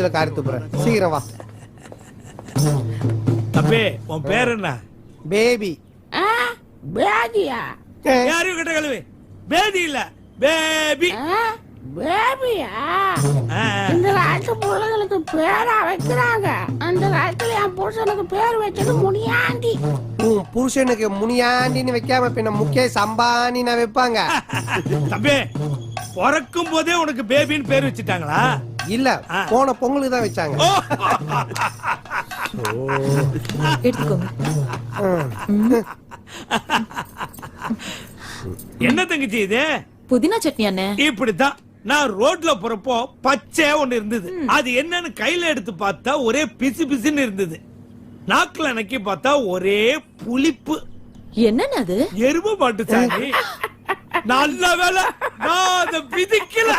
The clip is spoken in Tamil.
கார்த்து போறேன் சீக்கிரம் வா. தம்பி உன் பேர் என்ன? பேபி. பேதியா? யாரையும் கிட்ட கழுவி. பேதி இல்ல பேபி. பேபியா? இந்த காலத்து பிள்ளைங்களுக்கு பேரா வைக்கிறாங்க. அந்த காலத்துல என் புருஷனுக்கு பேர் வச்சது முனியாண்டி. புருஷனுக்கு முனியாண்டின்னு வைக்காம பின்ன முகேஷ் அம்பானி நான் வைப்பாங்க. தம்பி பிறக்கும் போதே உனக்கு பேபின்னு பேர் வச்சுட்டாங்களா? இல்ல போன பொங்கலுக்கு தான் வச்சாங்க. என்ன தங்கச்சி இது? புதினா சட்னி அண்ணே. இப்படித்தான் நான் ரோட்ல போறப்போ பச்சை ஒண்ணு இருந்தது. அது என்னன்னு கையில எடுத்து பார்த்தா ஒரே பிசு பிசுன்னு இருந்தது. நாக்குல நக்கி பார்த்தா ஒரே புளிப்பு. என்னன்னு அது? எருமை மாட்டு சாணி. நல்ல வேலை நான் அதை பிதிக்கல.